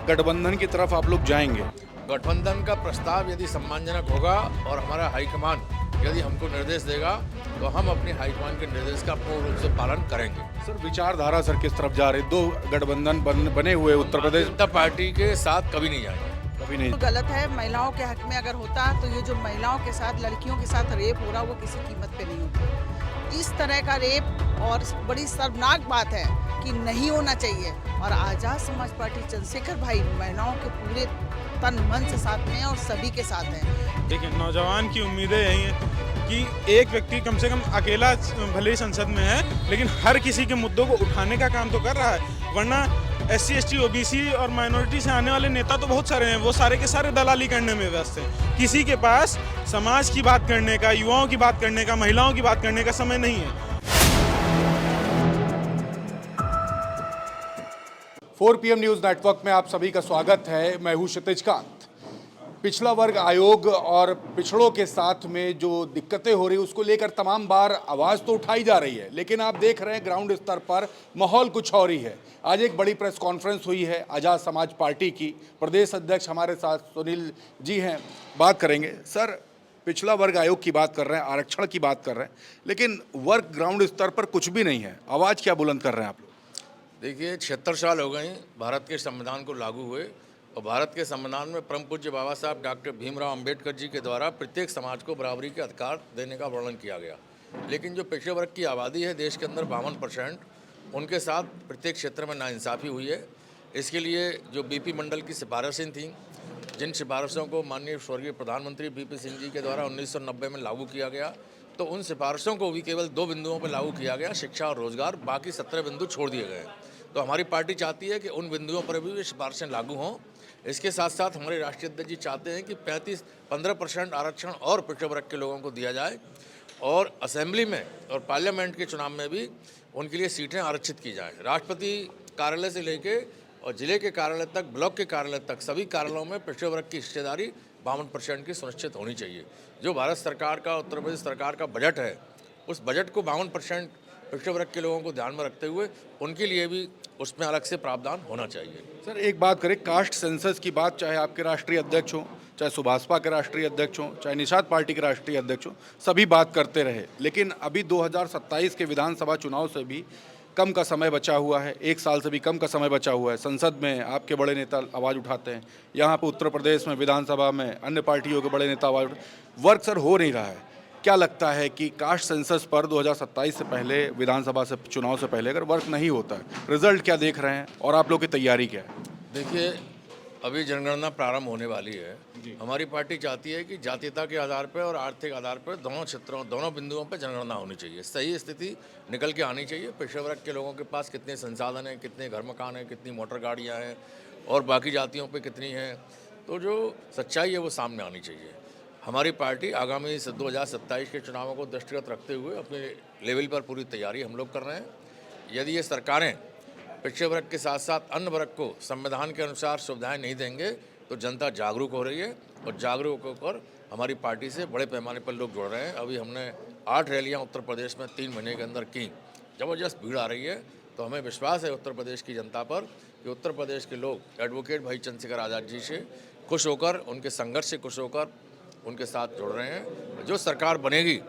गठबंधन की तरफ आप लोग जाएंगे? गठबंधन का प्रस्ताव यदि सम्मानजनक होगा और हमारा हाईकमान यदि हमको निर्देश देगा तो हम अपनी हाईकमान के निर्देश का पूर्ण रूप से पालन करेंगे। सर विचारधारा सर किस तरफ जा रही? दो गठबंधन बने हुए उत्तर प्रदेश जनता पार्टी के साथ कभी नहीं जाएंगे। कभी नहीं। तो गलत है। महिलाओं के हक में अगर होता तो ये जो महिलाओं के साथ लड़कियों के साथ रेप हो रहा वो किसी कीमत पे नहीं होता। इस तरह का रेप और बड़ी शर्मनाक बात है कि नहीं होना चाहिए। और आज़ाद समाज पार्टी चंद्रशेखर भाई महिलाओं के पूरे तन मन से साथ में हैं और सभी के साथ हैं। देखिए, नौजवान की उम्मीदें यही हैं कि एक व्यक्ति कम से कम अकेला भले ही संसद में है लेकिन हर किसी के मुद्दों को उठाने का काम तो कर रहा है। वरना SC ST OBC और माइनॉरिटी से आने वाले नेता तो बहुत सारे हैं, वो सारे के सारे दलाली करने में व्यस्त हैं। किसी के पास समाज की बात करने का, युवाओं की बात करने का, महिलाओं की बात करने का समय नहीं है। 4 PM न्यूज़ नेटवर्क में आप सभी का स्वागत है। मैं हूं क्षितिज कांत। पिछड़ा वर्ग आयोग और पिछड़ों के साथ में जो दिक्कतें हो रही है उसको लेकर तमाम बार आवाज़ तो उठाई जा रही है, लेकिन आप देख रहे हैं ग्राउंड स्तर पर माहौल कुछ और ही है। आज एक बड़ी प्रेस कॉन्फ्रेंस हुई है आज़ाद समाज पार्टी की। प्रदेश अध्यक्ष हमारे साथ सुनील जी हैं, बात करेंगे। सर, पिछड़ा वर्ग आयोग की बात कर रहे हैं, आरक्षण की बात कर रहे हैं, लेकिन वर्ग ग्राउंड स्तर पर कुछ भी नहीं है। आवाज़ क्या बुलंद कर रहे हैं आप लोग? देखिए, 76 साल हो गए भारत के संविधान को लागू हुए और भारत के संविधान में परम पूज्य बाबा साहब डॉक्टर भीमराव अंबेडकर जी के द्वारा प्रत्येक समाज को बराबरी के अधिकार देने का वर्णन किया गया। लेकिन जो पिछड़े वर्ग की आबादी है देश के अंदर 52%, उनके साथ प्रत्येक क्षेत्र में नाइंसाफ़ी हुई है। इसके लिए जो BP मंडल की सिफारिशें थीं, जिन सिफारिशों को माननीय स्वर्गीय प्रधानमंत्री BP सिंह जी के द्वारा 1990 में लागू किया गया, तो उन सिफारिशों को भी केवल 2 बिंदुओं पर लागू किया गया, शिक्षा और रोजगार। बाकी 17 बिंदु छोड़ दिए गए। तो हमारी पार्टी चाहती है कि उन बिंदुओं पर भी ये सिफारिशें लागू हों। इसके साथ साथ हमारे राष्ट्रीय अध्यक्ष जी चाहते हैं कि 15% आरक्षण और पिछड़े वर्ग के लोगों को दिया जाए और असेंबली में और पार्लियामेंट के चुनाव में भी उनके लिए सीटें आरक्षित की जाएं। राष्ट्रपति कार्यालय से लेके और जिले के कार्यालय तक, ब्लॉक के कार्यालय तक, सभी कार्यालयों में पिछड़े वर्ग की हिस्सेदारी 52% की सुनिश्चित होनी चाहिए। जो भारत सरकार का, उत्तर प्रदेश सरकार का बजट है, उस बजट को 52% पिछड़े वर्ग के लोगों को ध्यान में रखते हुए उनके लिए भी उसमें अलग से प्रावधान होना चाहिए। सर, एक बात करें, कास्ट सेंसस की बात, चाहे आपके राष्ट्रीय अध्यक्ष हों, चाहे सुभाषपा के राष्ट्रीय अध्यक्ष हों, चाहे निषाद पार्टी के राष्ट्रीय अध्यक्ष हों, सभी बात करते रहे। लेकिन अभी 2027 के विधानसभा चुनाव से भी कम का समय बचा हुआ है, 1 साल से भी कम का समय बचा हुआ है। संसद में आपके बड़े नेता आवाज़ उठाते हैं, यहाँ पर उत्तर प्रदेश में विधानसभा में अन्य पार्टियों के बड़े नेता आवाज़ उठाते। वर्क सर हो नहीं रहा है। क्या लगता है कि कास्ट सेंसस पर 2027 से पहले, विधानसभा से चुनाव से पहले अगर वर्क नहीं होता है, रिजल्ट क्या देख रहे हैं और आप लोग की तैयारी क्या है? देखिए, अभी जनगणना प्रारंभ होने वाली है। हमारी पार्टी चाहती है कि जातीयता के आधार पर और आर्थिक आधार पर दोनों क्षेत्रों, दोनों बिंदुओं पर जनगणना होनी चाहिए। सही स्थिति निकल के आनी चाहिए। पिछड़े वर्ग के लोगों के पास कितने संसाधन हैं, कितने घर मकान हैं, कितनी मोटर गाड़ियाँ हैं और बाकी जातियों पर कितनी हैं, तो जो सच्चाई है वो सामने आनी चाहिए। हमारी पार्टी आगामी 2027 के चुनावों को दृष्टिगत रखते हुए अपने लेवल पर पूरी तैयारी हम लोग कर रहे हैं। यदि ये सरकारें पिछड़े वर्ग के साथ साथ अन्य वर्ग को संविधान के अनुसार सुविधाएं नहीं देंगे तो जनता जागरूक हो रही है और जागरूक होकर हमारी पार्टी से बड़े पैमाने पर लोग जुड़ रहे हैं। अभी हमने 8 रैलियां उत्तर प्रदेश में 3 महीने के अंदर की। ज़बरदस्त भीड़ आ रही है, तो हमें विश्वास है उत्तर प्रदेश की जनता पर कि उत्तर प्रदेश के लोग एडवोकेट भाई चंद्रशेखर आज़ाद जी से खुश होकर, उनके संघर्ष से खुश होकर उनके साथ जुड़ रहे हैं। जो सरकार बनेगी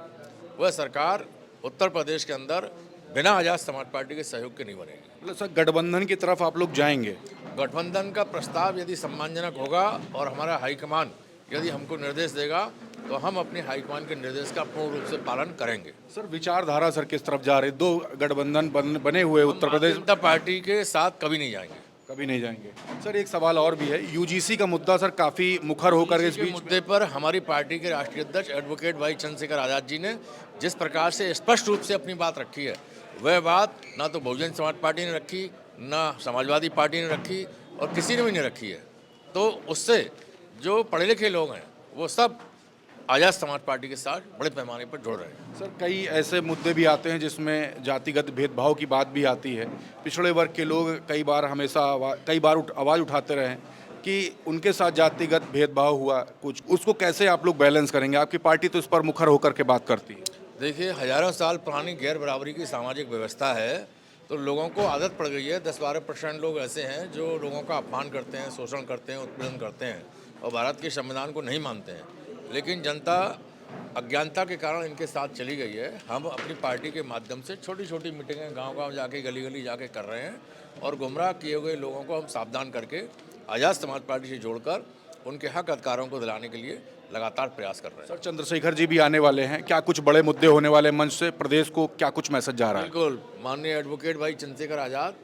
वह सरकार उत्तर प्रदेश के अंदर बिना आज़ाद समाज पार्टी के सहयोग के नहीं बनेगी। मतलब सर, गठबंधन की तरफ आप लोग जाएंगे? गठबंधन का प्रस्ताव यदि सम्मानजनक होगा और हमारा हाईकमान यदि हमको निर्देश देगा तो हम अपने हाईकमान के निर्देश का पूर्ण रूप से पालन करेंगे। सर विचारधारा सर किस तरफ जा रही? दो गठबंधन बने हुए उत्तर प्रदेश जनता पार्टी के साथ कभी नहीं जाएंगे। कभी नहीं जाएंगे। सर एक सवाल और भी है, UGC का मुद्दा सर काफ़ी मुखर होकर इस बीच मुद्दे पर हमारी पार्टी के राष्ट्रीय अध्यक्ष एडवोकेट भाई चंद्रशेखर आज़ाद जी ने जिस प्रकार से स्पष्ट रूप से अपनी बात रखी है, वह बात ना तो बहुजन समाज पार्टी ने रखी, ना समाजवादी पार्टी ने रखी और किसी ने भी नहीं रखी है। तो उससे जो पढ़े लिखे लोग हैं वो सब आज़ाद समाज पार्टी के साथ बड़े पैमाने पर जुड़ रहे हैं। सर कई ऐसे मुद्दे भी आते हैं जिसमें जातिगत भेदभाव की बात भी आती है। पिछड़े वर्ग के लोग कई बार आवाज़ उठाते रहे कि उनके साथ जातिगत भेदभाव हुआ कुछ, उसको कैसे आप लोग बैलेंस करेंगे? आपकी पार्टी तो इस पर मुखर होकर के बात करती है। देखिए, हजारों साल पुरानी गैर बराबरी की सामाजिक व्यवस्था है तो लोगों को आदत पड़ गई है। 10-12% लोग ऐसे हैं जो लोगों का अपमान करते हैं, शोषण करते हैं, उत्पीड़न करते हैं और भारत के संविधान को नहीं मानते हैं। लेकिन जनता अज्ञानता के कारण इनके साथ चली गई है। हम अपनी पार्टी के माध्यम से छोटी छोटी मीटिंगें गांव-गांव जाके, गली-गली जाके कर रहे हैं और गुमराह किए हुए लोगों को हम सावधान करके आज़ाद समाज पार्टी से जोड़कर उनके हक अधिकारों को दिलाने के लिए लगातार प्रयास कर रहे हैं। सर, चंद्रशेखर जी भी आने वाले हैं, क्या कुछ बड़े मुद्दे होने वाले मंच से? प्रदेश को क्या कुछ मैसेज जा रहा है? बिल्कुल, माननीय एडवोकेट भाई चंद्रशेखर आज़ाद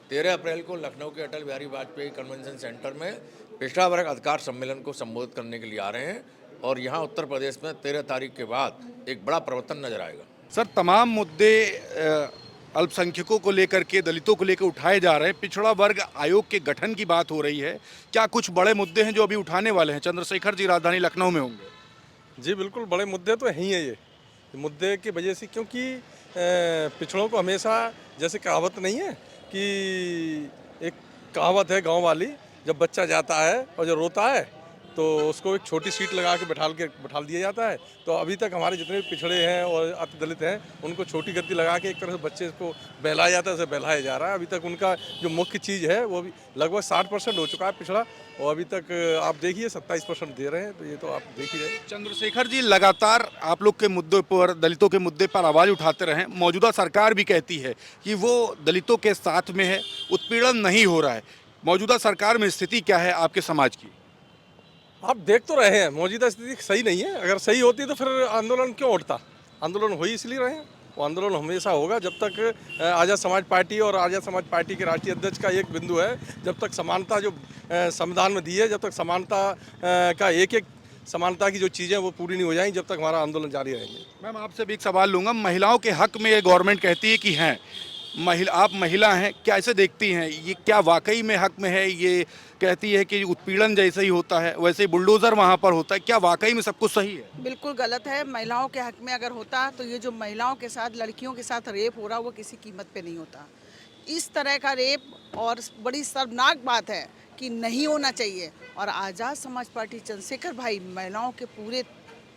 13 अप्रैल को लखनऊ के अटल बिहारी वाजपेयी कन्वेंशन सेंटर में पिछड़ा वर्ग अधिकार सम्मेलन को संबोधित करने के लिए आ रहे हैं और यहाँ उत्तर प्रदेश में 13 तारीख के बाद एक बड़ा परिवर्तन नजर आएगा। सर, तमाम मुद्दे अल्पसंख्यकों को लेकर के, दलितों को लेकर उठाए जा रहे हैं। पिछड़ा वर्ग आयोग के गठन की बात हो रही है। क्या कुछ बड़े मुद्दे हैं जो अभी उठाने वाले हैं? चंद्रशेखर जी राजधानी लखनऊ में होंगे। जी बिल्कुल, बड़े मुद्दे तो हैं ही है। ये मुद्दे की वजह से, क्योंकि पिछड़ों को हमेशा, जैसे कहावत नहीं है कि एक कहावत है गांव वाली, जब बच्चा जाता है और जब रोता है तो उसको एक छोटी सीट लगा के बैठा दिया जाता है। तो अभी तक हमारे जितने भी पिछड़े हैं और अति दलित हैं उनको छोटी गद्दी लगा के एक तरह से बच्चे को बहलाया जाता है, उसे बहलाया जा रहा है। अभी तक उनका जो मुख्य चीज़ है वो भी लगभग 60% हो चुका है पिछड़ा, और अभी तक आप देखिए 27% दे रहे हैं। तो ये तो आप देख ही रहे हैं। चंद्रशेखर जी लगातार आप लोग के मुद्दों पर, दलितों के मुद्दे पर आवाज़ उठाते रहे। मौजूदा सरकार भी कहती है कि वो दलितों के साथ में है, उत्पीड़न नहीं हो रहा है। मौजूदा सरकार में स्थिति क्या है आपके समाज की? आप देख तो रहे हैं मौजूदा स्थिति सही नहीं है। अगर सही होती तो फिर आंदोलन क्यों उठता? आंदोलन हो ही इसलिए रहे हैं। वो आंदोलन हमेशा होगा जब तक आज़ाद समाज पार्टी और आज़ाद समाज पार्टी के राष्ट्रीय अध्यक्ष का एक बिंदु है, जब तक समानता जो संविधान में दी है, जब तक समानता का एक समानता की जो चीज़ें वो पूरी नहीं हो जाएंगी, जब तक हमारा आंदोलन जारी रहेंगे। मैम, आपसे भी एक सवाल लूँगा। महिलाओं के हक में ये गवर्नमेंट कहती है कि हैं, आप महिला हैं, कैसे देखती हैं? ये क्या वाकई में हक में है? ये कहती है कि उत्पीड़न जैसे ही होता है वैसे ही बुलडोज़र वहाँ पर होता है। क्या वाकई में सब कुछ सही है? बिल्कुल गलत है। महिलाओं के हक में अगर होता तो ये जो महिलाओं के साथ, लड़कियों के साथ रेप हो रहा वो किसी कीमत पे नहीं होता। इस तरह का रेप और बड़ी शर्मनाक बात है कि नहीं होना चाहिए। और आज़ाद समाज पार्टी चंद्रशेखर भाई महिलाओं के पूरे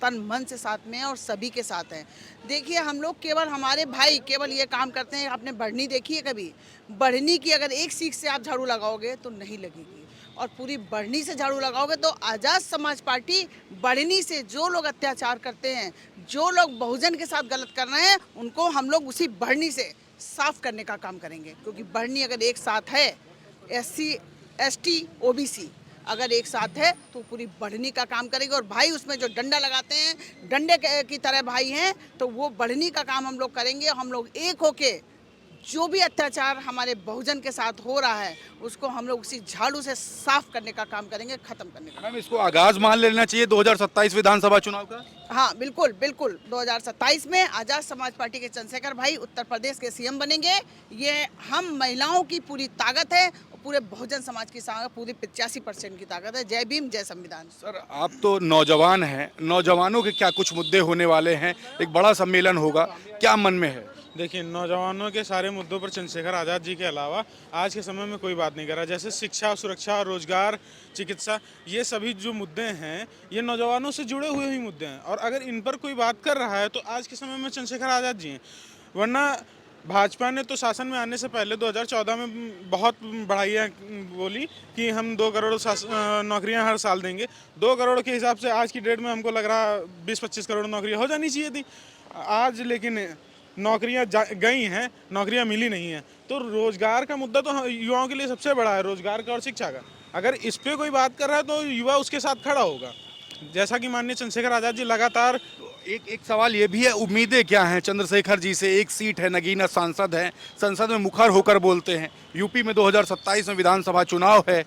तन मन से साथ में हैं और सभी के साथ हैं। देखिए, हम लोग केवल, हमारे भाई केवल ये काम करते हैं। आपने बढ़नी देखी है कभी? बढ़नी की अगर एक सीख से आप झाड़ू लगाओगे तो नहीं लगेगी, और पूरी बढ़नी से झाड़ू लगाओगे तो आज़ाद समाज पार्टी बढ़नी से जो लोग अत्याचार करते हैं, जो लोग बहुजन के साथ गलत कर रहे हैं, उनको हम लोग उसी बढ़नी से साफ करने का काम करेंगे। क्योंकि बढ़नी अगर एक साथ है, SC ST OBC अगर एक साथ है तो पूरी बढ़नी का काम करेगी। और भाई उसमें जो डंडा लगाते हैं, डंडे की तरह भाई हैं, तो वो बढ़नी का काम हम लोग करेंगे। हम लोग एक होके जो भी अत्याचार हमारे बहुजन के साथ हो रहा है उसको हम लोग उसी झाड़ू से साफ करने का काम करेंगे, खत्म करने का। मैम, इसको आगाज मान लेना चाहिए 2027 विधानसभा चुनाव का? हाँ बिल्कुल बिल्कुल, 2027 में आज़ाद समाज पार्टी के चंद्रशेखर भाई उत्तर प्रदेश के CM बनेंगे। ये हम महिलाओं की पूरी ताकत है, पूरे बहुजन समाज की पूरी 85% की ताकत है। जय भीम, जय संविधान। सर, आप तो नौजवान हैं, नौजवानों के क्या कुछ मुद्दे होने वाले हैं? एक बड़ा सम्मेलन होगा, क्या मन में है? देखिए, नौजवानों के सारे मुद्दों पर चंद्रशेखर आज़ाद जी के अलावा आज के समय में कोई बात नहीं कर रहा। जैसे शिक्षा, सुरक्षा, रोजगार, चिकित्सा, ये सभी जो मुद्दे हैं ये नौजवानों से जुड़े हुए ही मुद्दे हैं। और अगर इन पर कोई बात कर रहा है तो आज के समय में चंद्रशेखर आज़ाद जी हैं। वरना भाजपा ने तो शासन में आने से पहले 2014 में बहुत बढ़ाइयाँ बोली कि हम 2 करोड़ नौकरियां हर साल देंगे। 2 करोड़ के हिसाब से आज की डेट में हमको लग रहा 20-25 करोड़ नौकरियां हो जानी चाहिए थी आज, लेकिन नौकरियां गई हैं, नौकरियां मिली नहीं हैं। तो रोजगार का मुद्दा तो युवाओं के लिए सबसे बड़ा है, रोजगार का और शिक्षा का। अगर इस पे कोई बात कर रहा है तो युवा उसके साथ खड़ा होगा, जैसा कि माननीय चंद्रशेखर आज़ाद जी लगातार। एक सवाल ये भी है, उम्मीदें क्या हैं चंद्रशेखर जी से? एक सीट है, नगीना सांसद हैं, संसद में मुखर होकर बोलते हैं। यूपी में 2027 में विधानसभा चुनाव है,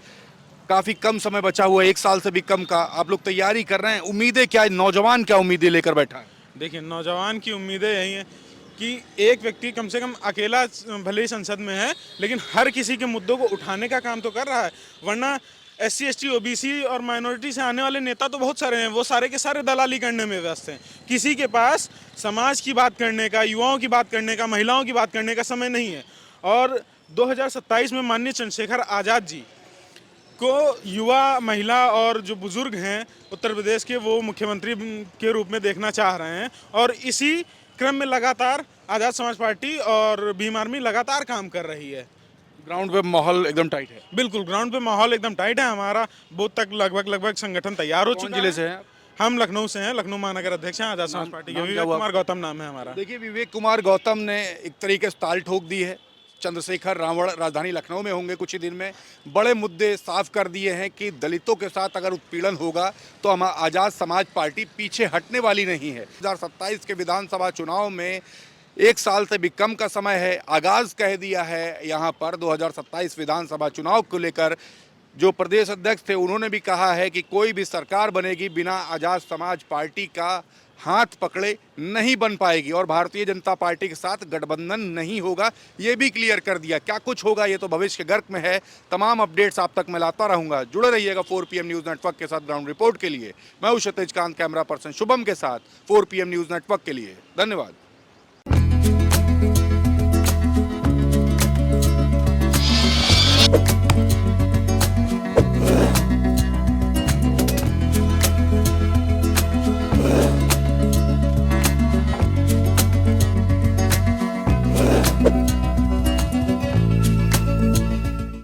काफ़ी कम समय बचा हुआ है, 1 साल से भी कम का। आप लोग तैयारी कर रहे हैं, उम्मीदें क्या, नौजवान क्या उम्मीदें लेकर बैठा है? देखिए, नौजवान की उम्मीदें यही हैं कि एक व्यक्ति कम से कम अकेला भले ही संसद में है लेकिन हर किसी के मुद्दों को उठाने का काम तो कर रहा है। वरना SC ST OBC और माइनॉरिटी से आने वाले नेता तो बहुत सारे हैं, वो सारे के सारे दलाली करने में व्यस्त हैं। किसी के पास समाज की बात करने का, युवाओं की बात करने का, महिलाओं की बात करने का समय नहीं है। और 2027 में माननीय चंद्रशेखर आज़ाद जी को युवा, महिला और जो बुजुर्ग हैं उत्तर प्रदेश के, वो मुख्यमंत्री के रूप में देखना चाह रहे हैं। और इसी क्रम में लगातार आज़ाद समाज पार्टी और भीम आर्मी लगातार काम कर रही है। ग्राउंड पे माहौल एकदम टाइट है। बिल्कुल, ग्राउंड पे माहौल एकदम टाइट है। हमारा बूथ तक लगभग संगठन तैयार हो कौन चुका जिले है। से हैं आप? हम लखनऊ से हैं, लखनऊ महानगर अध्यक्ष हैं आज़ाद समाज पार्टी के। नाम क्या विवेक हुआ? कुमार गौतम नाम है हमारा। देखिए, विवेक कुमार गौतम ने एक तरीके से ताल ठोक दी है। चंद्रशेखर रावण राजधानी लखनऊ में होंगे कुछ ही दिन में। बड़े मुद्दे साफ कर दिए हैं कि दलितों के साथ अगर उत्पीड़न होगा तो हम आज़ाद समाज पार्टी पीछे हटने वाली नहीं है। 2027 के विधानसभा चुनाव में 1 साल से भी कम का समय है। आगाज़ कह दिया है यहाँ पर 2027 विधानसभा चुनाव को लेकर। जो प्रदेश अध्यक्ष थे उन्होंने भी कहा है कि कोई भी सरकार बनेगी बिना आज़ाद समाज पार्टी का हाथ पकड़े नहीं बन पाएगी और भारतीय जनता पार्टी के साथ गठबंधन नहीं होगा। ये भी क्लियर कर दिया। क्या कुछ होगा ये तो भविष्य के गर्क में है। तमाम अपडेट्स आप तक मैं लाता रहूँगा। जुड़े रहिएगा 4 PM न्यूज़ नेटवर्क के साथ। ग्राउंड रिपोर्ट के लिए मैं हूं क्षितिज कांत, कैमरा पर्सन शुभम के साथ 4 PM न्यूज़ नेटवर्क के लिए। धन्यवाद।